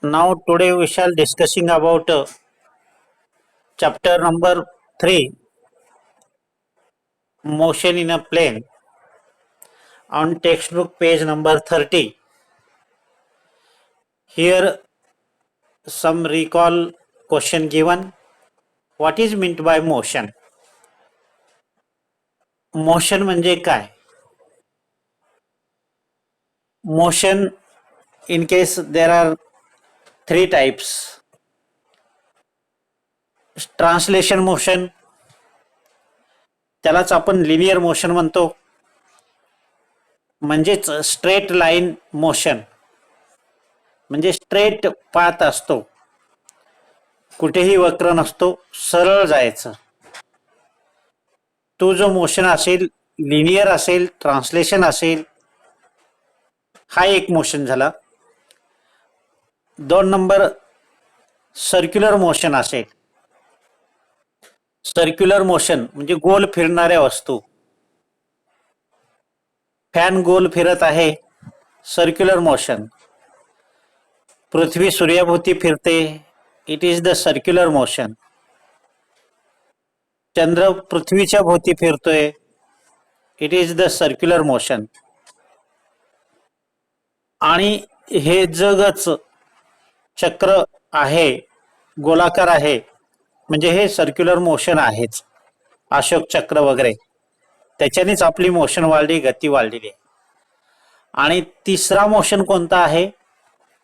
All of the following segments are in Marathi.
Now today we shall discussing about chapter number 3, motion in a plane, on textbook page number 30. Here some recall question given. What is meant by motion? Motion म्हणजे काय? Motion, in case there are three types. Translation motion, त्यालाच आपण लिनियर मोशन म्हणतो, म्हणजेच स्ट्रेट लाईन मोशन, म्हणजे स्ट्रेट पाथ असतो, कुठेही वक्र नसतो, सरळ जायचं. तो जो मोशन असेल, लिनियर असेल, ट्रान्सलेशन असेल, हा एक मोशन झाला. 2 नंबर सर्क्युलर मोशन असेल. सर्क्युलर मोशन म्हणजे गोल फिरणाऱ्या वस्तू. फॅन गोल फिरत आहे, सर्क्युलर मोशन. पृथ्वी सूर्याभोवती फिरते, it is the circular motion. चंद्र पृथ्वीच्या भोवती फिरतोय, it is the circular motion. आणि हे जगच चक्र आहे, गोलाकार आहे, म्हणजे हे सर्क्युलर मोशन आहेच. अशोक चक्र वगैरे, त्याच्यानेच आपली मोशन वाढली, गती वाढलेली आहे. आणि तिसरा मोशन कोणता आहे?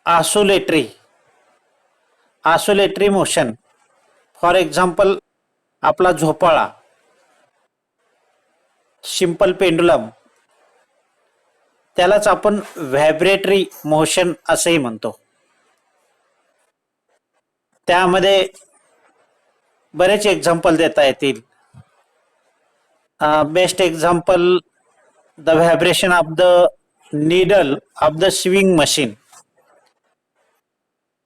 ऑसोलेटरी. ऑसोलेटरी मोशन, फॉर एक्झाम्पल आपला झोपाळा, सिंपल पेंडुलम, त्यालाच आपण व्हायब्रेटरी मोशन असेही म्हणतो. त्यामध्ये बरेच एक्झाम्पल देता येतील. Best example, the vibration of the needle of the sewing machine,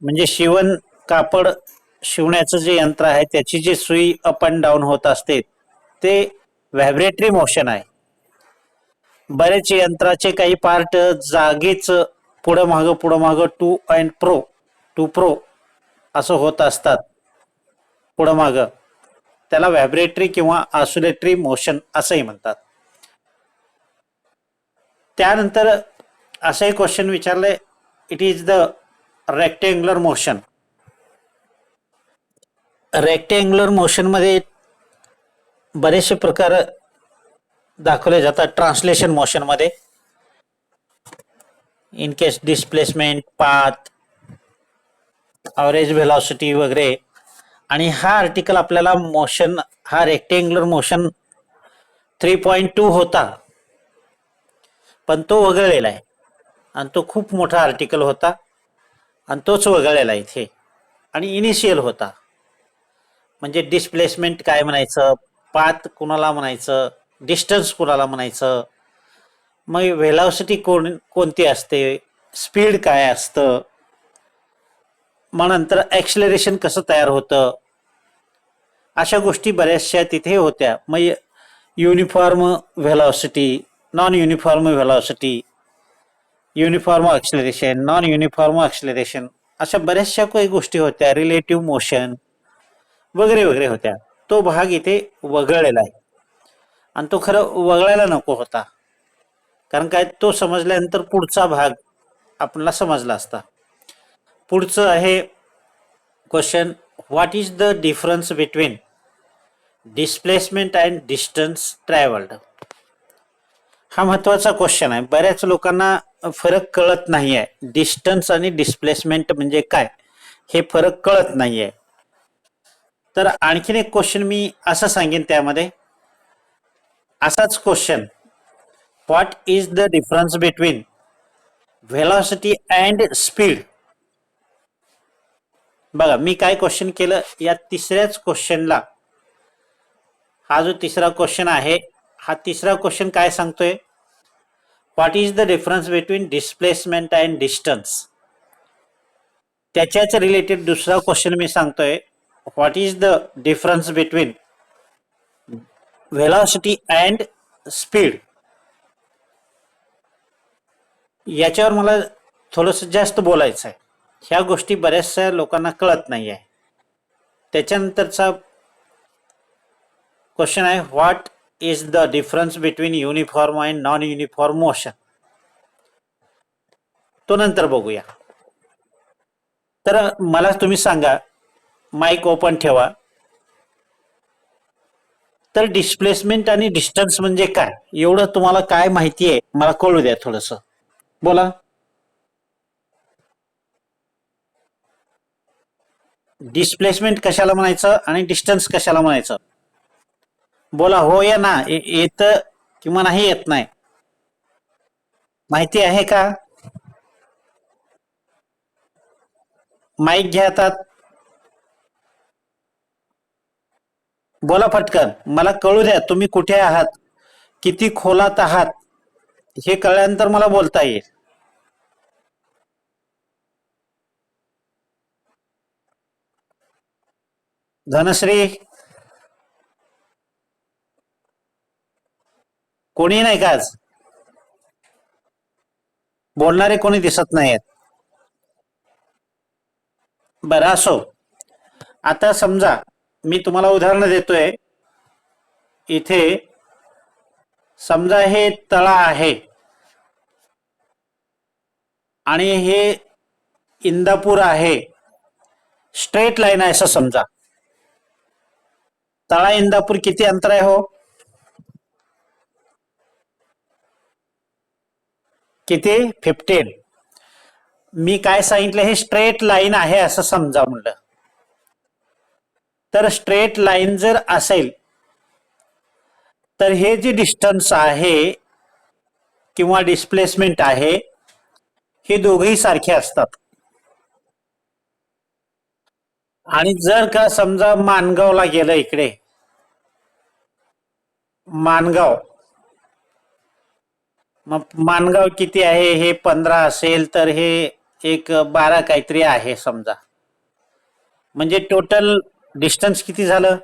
म्हणजे शिवण कापड शिवण्याचं जे यंत्र आहे त्याची जी सुई अप अँड डाऊन होत असते ते व्हायब्रेटरी मोशन आहे. बरेच यंत्राचे काही पार्ट जागीच पुढं मागं टू प्रो असं होत असतात, पुढं मागं. त्याला व्हायब्रेटरी किंवा ऑसिलेटरी मोशन असंही म्हणतात. त्यानंतर असंही क्वेश्चन विचारले, it is the rectangular motion. Rectangular motion मध्ये बरेचसे प्रकार दाखवले जातात. ट्रान्सलेशन मोशन मध्ये in case displacement, path, average velocity वगैरे. आणि हा आर्टिकल आपल्याला मोशन, हा रेक्टेंग्युलर मोशन 3.2 होता, पण तो वगळलेला आहे. आणि तो खूप मोठा आर्टिकल होता आणि तोच वगळलेला इथे. आणि इनिशियल होता, म्हणजे डिस्प्लेसमेंट काय म्हणायचं, पाथ कुणाला म्हणायचं, डिस्टन्स कुणाला म्हणायचं, मग व्हेलॉसिटी कोणती असते, स्पीड काय असतं, मग नंतर ॲक्सिलरेशन कसं तयार होतं, अशा गोष्टी बऱ्याचशा तिथे होत्या. मग uniform velocity, non uniform velocity, uniform acceleration, non uniform acceleration, अशा बऱ्याचशा काही गोष्टी होत्या. रिलेटिव्ह मोशन वगैरे वगैरे होत्या. तो भाग इथे वगळलेला आहे आणि तो खरं वगळायला नको होता, कारण काय, तो समजल्यानंतर पुढचा भाग आपल्याला समजला असता. पुढचं आहे question, what is the difference between displacement and distance travelled. हा महत्वाचा क्वेश्चन आहे. बऱ्याच लोकांना फरक कळत नाहीये. डिस्टन्स आणि डिस्प्लेसमेंट म्हणजे काय हे फरक कळत नाहीये. तर आणखीन एक क्वेश्चन मी असं सांगेन त्यामध्ये, असाच question, what is the difference between velocity and speed. बघा मी काय क्वेश्चन केलं, या तिसऱ्याच क्वेश्चनला, हा जो तिसरा क्वेश्चन आहे, हा तिसरा क्वेश्चन काय सांगतोय, what is the difference between displacement and distance. त्याच्याच रिलेटेड दुसरा क्वेश्चन मी सांगतोय, what is the difference between velocity and speed. याच्यावर मला थोडंसं जास्त बोलायचं आहे. ह्या गोष्टी बऱ्याचशा लोकांना कळत नाही आहे. त्याच्यानंतरचा क्वेश्चन आहे, what is the difference between uniform and non uniform motion. तो नंतर बघूया. तर मला तुम्ही सांगा, माईक ओपन ठेवा. तर डिस्प्लेसमेंट आणि डिस्टन्स म्हणजे काय, एवढं तुम्हाला काय माहिती आहे मला कळू द्या थोडस. बोला. डिस्प्लेसमेंट कशाला म्हणायचं आणि डिस्टन्स कशाला म्हणायचं? बोला हो या ना, येत किंवा नाही येत नाही, माहिती आहे का? माईक घ्या हातात. बोला पटकन, मला कळू द्या तुम्ही कुठे आहात, किती खोलात आहात, हे कळल्यानंतर मला बोलता येईल. धनश्री, कोणी नाही का आज? बोलणारे कोणी दिसत नाहीत. बरं असो. आता समजा मी तुम्हाला उदाहरण देतोय. इथे समजा हे तळा आहे आणि हे इंदापूर आहे. स्ट्रेट लाईन आहे असं समजा. तळा इंदापूर किती अंतर आहे हो? किती? 15. मी काय सांगितलं, हे स्ट्रेट लाईन आहे असं समजा म्हणलं. तर स्ट्रेट लाईन जर असेल तर हे जे डिस्टन्स आहे किंवा डिस्प्लेसमेंट आहे, हे दोघेही सारखे असतात. आणि जर का समजा माणगावला गेलं, इकडे माणगाव, मग माणगाव किती आहे, हे 15 असेल तर हे एक 12 काहीतरी आहे समजा. म्हणजे टोटल डिस्टन्स किती झालं?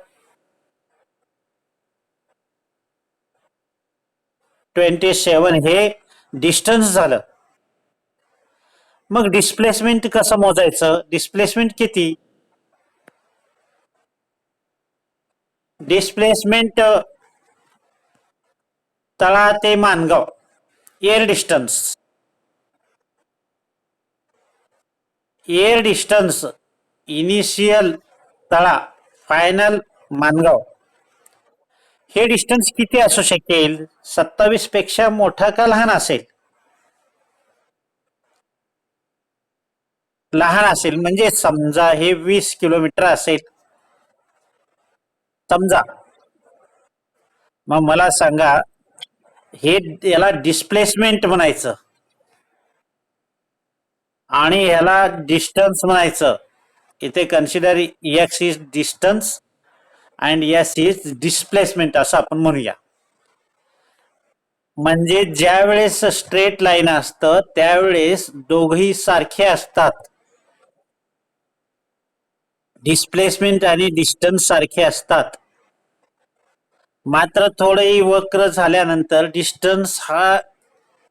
27 हे डिस्टन्स झालं. मग डिस्प्लेसमेंट कसं मोजायचं? डिस्प्लेसमेंट किती? डिस्प्लेसमेंट तळा ते Mangaon, air distance. Air distance initial तळा, फायनल माणगाव, हे डिस्टन्स किती असू शकेल? 27 पेक्षा मोठा का लहान असेल? लहान असेल. म्हणजे समजा हे 20 किलोमीटर असेल समजा. मग मला सांगा, हे याला डिस्प्लेसमेंट म्हणायचं आणि ह्याला डिस्टन्स म्हणायचं. इथे consider x is distance and S is displacement असं आपण म्हणूया. म्हणजे ज्या वेळेस स्ट्रेट लाईन असतं त्यावेळेस दोघही सारखे असतात. डिस्प्लेसमेंट आणि डिस्टन्स सारखे असतात. मात्र थोडंही वक्र झाल्यानंतर डिस्टन्स हा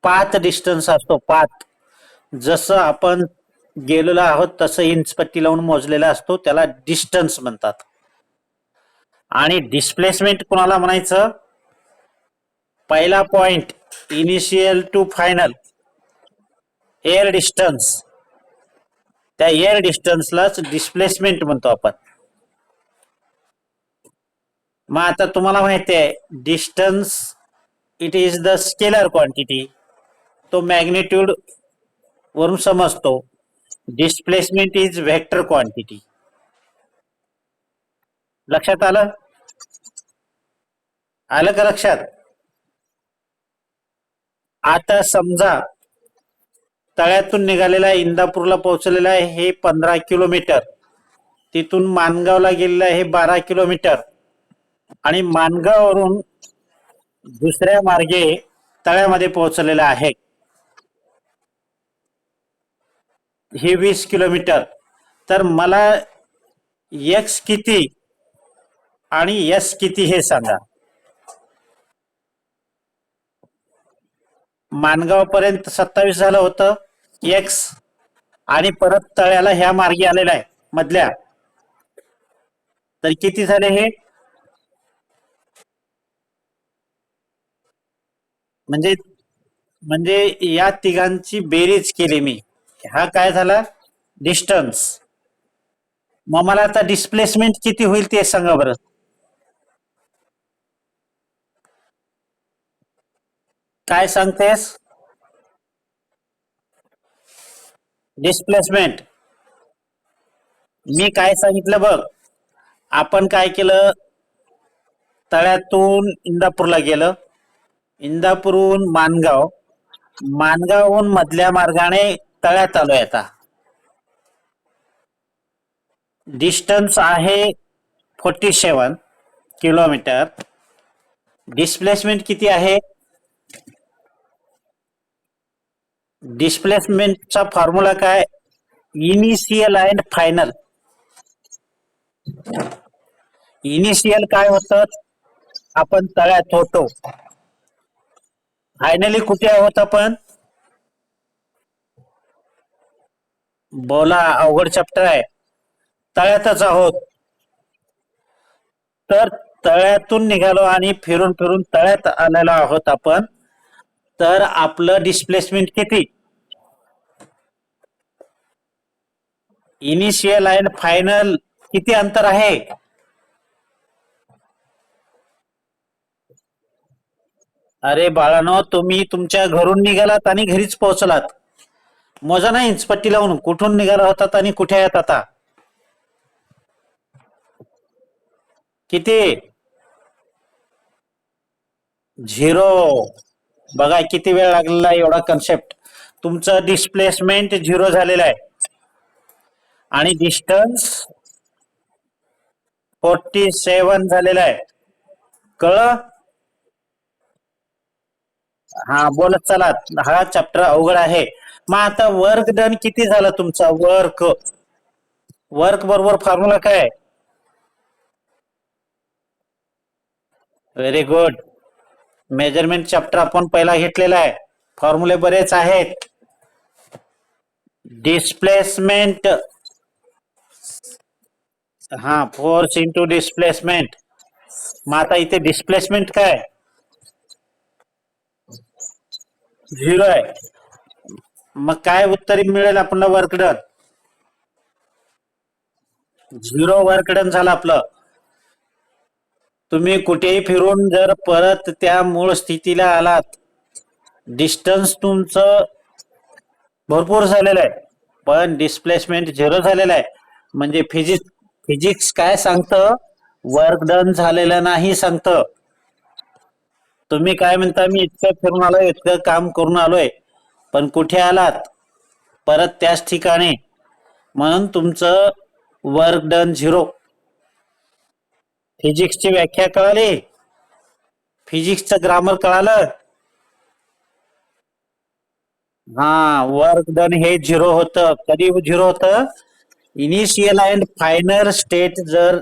पाथ डिस्टन्स असतो. पाथ जसं आपण गेलेलो आहोत तसं इंच पट्टी लावून मोजलेला असतो, त्याला डिस्टन्स म्हणतात. आणि डिस्प्लेसमेंट कोणाला म्हणायचं? पहिला point initial to final, air distance, त्या एअर डिस्टन्सलाच डिस्प्लेसमेंट म्हणतो आपण. मग आता तुम्हाला माहिती आहे, distance it is the scalar quantity, तो मॅग्निट्यूड वरून समजतो. Displacement is vector quantity. लक्षात आलं? आलं का लक्षात? आता समजा तळ्यातून निघालेला इंदापूरला पोहोचलेला आहे हे 15 किलोमीटर, तिथून माणगावला गेलेला आहे 12 किलोमीटर, आणि माणगाववरून दुसऱ्या मार्गे तळ्यामध्ये पोहोचलेला आहे हे 20 किलोमीटर. तर मला एक्स किती आणि एस किती हे सांगा. माणगाव पर्यंत 27 झालं होतं एक्स, आणि परत तळ्याला ह्या मार्गी आलेला आहे मधल्या, तर किती झाले हे? म्हणजे म्हणजे या तिघांची बेरीज केली मी. हा काय झाला? डिस्टन्स. मग मला आता डिस्प्लेसमेंट किती होईल ते सांगा बरं. काय सांगतेस? डिस्प्लेसमेंट मी काय सांगितलं बघ. आपण काय केलं? तळ्यातून इंदापूरला गेलं, इंदापूरहून माणगाव, माणगावहून मधल्या मार्गाने तळ्यात आलोय आता. डिस्टन्स आहे 47 किलोमीटर. डिस्प्लेसमेंट किती आहे? डिस्प्लेसमेंटचा फॉर्म्युला काय? Initial and final. इनिशियल काय होतं? आपण तळ्यात होतो. फायनली कुठे आहोत आपण? बोला, अवघड चॅप्टर आहे. तळ्यातच आहोत. तर तळ्यातून निघालो आणि फिरून फिरून तळ्यात आलेलो आहोत आपण. तर आपलं डिस्प्लेसमेंट किती? इनिशियल अँड फायनल किती अंतर आहे? अरे बाळानो, तुम्ही तुमच्या घरून निघालात आणि घरीच पोहोचलात. मोजा नाही इंचपट्टी लावून कुठून निघाला होतात आणि कुठे आहेत आता. किती? झिरो. बघा किती वेळ लागलेला आहे एवढा कन्सेप्ट. तुमचं डिस्प्लेसमेंट झिरो झालेलं आहे आणि डिस्टन्स 47 झालेला आहे. कळ? हा, बोलत चला. हा चॅप्टर अवघड आहे. मग आता वर्क डन किती झाला तुमचा? वर्क वर्क बरोबर फॉर्म्युला काय? Very good. मेजरमेंट चॅप्टर आपण पहिला घेतलेला आहे. फॉर्म्युले बरेच आहेत. डिस्प्लेसमेंट, हा, फोर्स इंटू डिस्प्लेसमेंट. मग आता इथे डिस्प्लेसमेंट काय? झिरो आहे. मग काय उत्तर मिळेल आपल्याला? Work done. Zero work done झालं आपलं. तुम्ही कुठेही फिरून जर परत त्या मूळ स्थितीला आलात, डिस्टन्स तुमचं भरपूर झालेलं आहे पण डिस्प्लेसमेंट झिरो झालेलं आहे. म्हणजे फिजिक्स फिजिक्स काय सांगतं? वर्क डन झालेलं नाही सांगतं. तुम्ही काय म्हणता? मी इतकं फिरून आलोय, इतकं काम करून आलोय, पण कुठे आलात? परत त्याच ठिकाणी. म्हणून तुमचं वर्क डन झिरो. फिजिक्सची व्याख्या कळाली? फिजिक्सचं ग्रामर कळालं? हा, वर्क डन हे झिरो होतं. कधी झिरो होतं? इनिशियल अँड फायनल स्टेट जर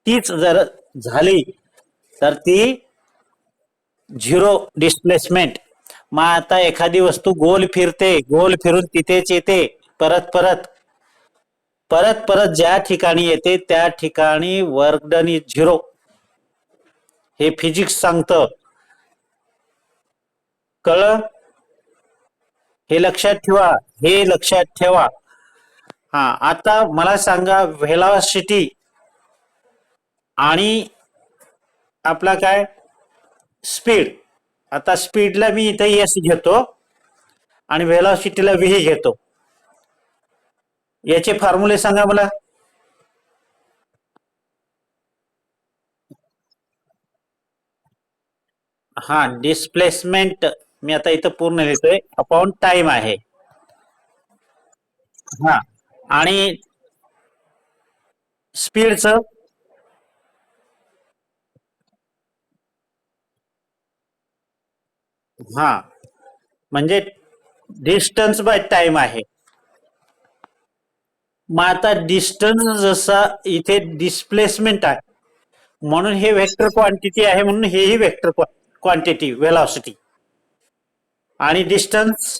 तीच जर झाली तर ती झिरो डिस्प्लेसमेंट. मग आता एखादी वस्तू गोल फिरते, गोल फिरून तिथेच येते, परत परत परत परत ज्या ठिकाणी येते त्या ठिकाणी वर्क डन इज झिरो. हे फिजिक्स सांगतं. कळलं? हे लक्षात ठेवा. हे लक्षात ठेवा. हा, आता मला सांगा व्हेलॉसिटी आणि आपला काय स्पीड. आता स्पीडला मी इथे एस घेतो आणि व्हेलॉसिटीला व्ही घेतो. याचे फॉर्म्युले सांगा मला. हा, डिस्प्लेसमेंट मी आता इथं पूर्ण लिहितोय अपॉन टाइम आहे. हा, आणि स्पीडचं हा, म्हणजे डिस्टन्स बाय टाइम आहे. मग आता डिस्टन्स जसा इथे डिस्प्लेसमेंट आहे म्हणून हे वेक्टर क्वांटिटी आहे, म्हणून हेही वेक्टर क्वांटिटी व्हेलॉसिटी. आणि डिस्टन्स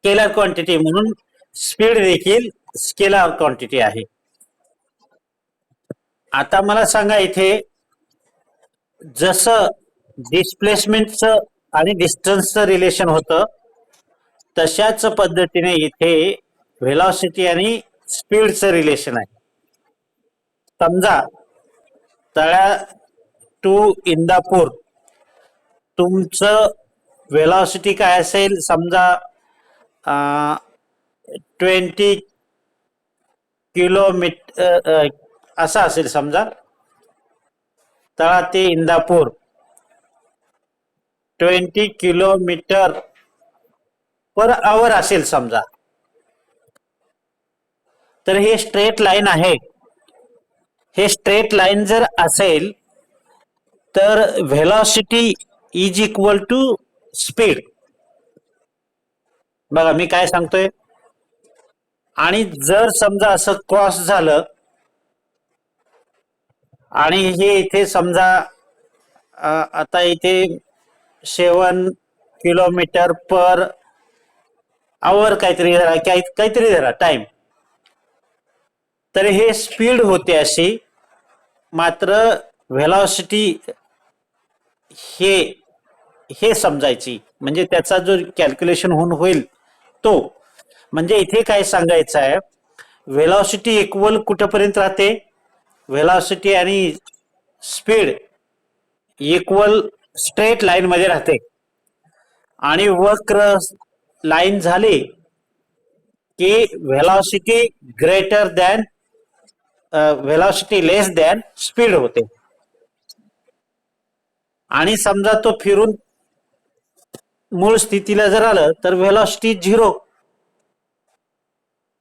स्केलर क्वांटिटी म्हणून स्पीड देखील स्केलर क्वांटिटी आहे. आता मला सांगा इथे जसं डिस्प्लेसमेंटचं आणि डिस्टन्सचं रिलेशन होतं तशाच पद्धतीने इथे व्हेलॉसिटी आणि स्पीडचं रिलेशन आहे. समजा तळा टू इंदापूर तुमचं व्हेलॉसिटी काय असेल समजा 20 किलोमीटर असं असेल समजा. तळा ते इंदापूर 20 किलोमीटर पर आवर असेल समजा. तर हे स्ट्रेट लाईन आहे. हे स्ट्रेट लाईन जर असेल तर velocity is equal to speed. बघा मी काय सांगतोय. आणि जर समजा असं क्रॉस झालं आणि हे इथे समजा आता इथे 7 किलोमीटर पर आवर काहीतरी धरा टाइम. तर हे स्पीड होते अशी. मात्र व्हेलॉसिटी हे हे समजायची म्हणजे त्याचा जो कॅल्क्युलेशन होईल तो. म्हणजे इथे काय सांगायचं आहे व्हेलॉसिटी इक्वल कुठपर्यंत राहते. व्हेलॉसिटी आणि स्पीड इक्वल स्ट्रेट लाईन मध्ये राहते. आणि वक्र लाईन झाली की व्हेलॉसिटी ग्रेटर दॅन व्हेलॉसिटी लेस दॅन स्पीड होते. आणि समजा तो फिरून मूळ स्थितीला जर आलं तर व्हेलॉसिटी 0.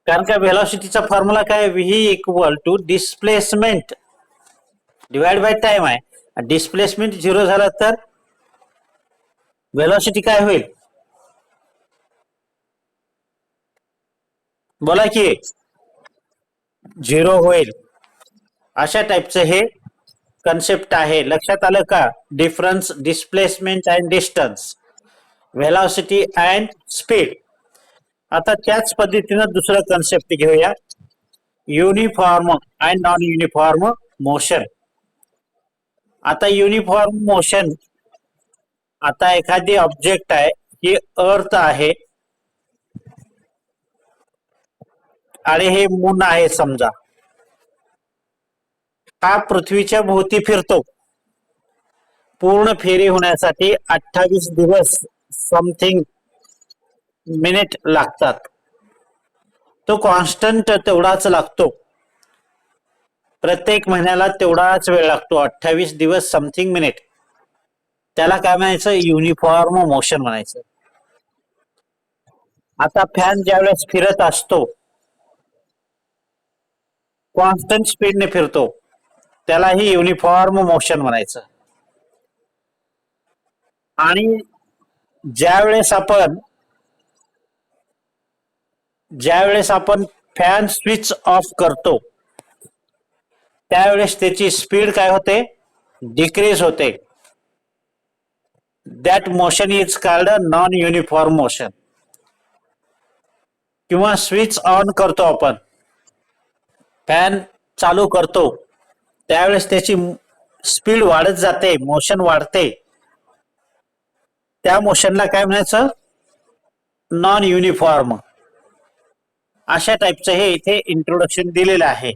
कारण का व्हेलॉसिटीचा फॉर्म्युला काय V equal to displacement divide by time आहे. डिस्प्लेसमेंट 0 झाला तर व्हेलॉसिटी काय होईल बोला की 0 होईल. अशा टाइपचं हे कन्सेप्ट आहे. लक्षात आलं का. Difference displacement and distance velocity and speed. आता त्याच पद्धतीनं दुसरं कन्सेप्ट घेऊया uniform and non uniform motion. आता युनिफॉर्म मोशन आता एखादी ऑब्जेक्ट आहे ही अर्थ आहे आणि हे मून आहे समजा. हा पृथ्वीच्या भोवती फिरतो. पूर्ण फेरी होण्यासाठी 28 दिवस समथिंग मिनिट लागतात. तो कॉन्स्टंट तेवढाच लागतो. प्रत्येक महिन्याला तेवढाच वेळ लागतो 28 दिवस समथिंग मिनिट. त्याला काय म्हणायचं युनिफॉर्म मोशन म्हणायचं. आता फॅन ज्यावेळेस फिरत असतो कॉन्स्टंट स्पीडने फिरतो त्यालाही युनिफॉर्म मोशन म्हणायचं. आणि ज्यावेळेस आपण फॅन स्विच ऑफ करतो त्यावेळेस त्याची स्पीड काय होते डिक्रीज होते. That motion is called non uniform motion. किंवा स्विच ऑन करतो आपण फॅन चालू करतो त्यावेळेस त्याची स्पीड वाढत जाते मोशन वाढते. त्या मोशनला काय म्हणायचं नॉन युनिफॉर्म. अशा टाइपचं हे इथे इंट्रोडक्शन दिलेलं आहे.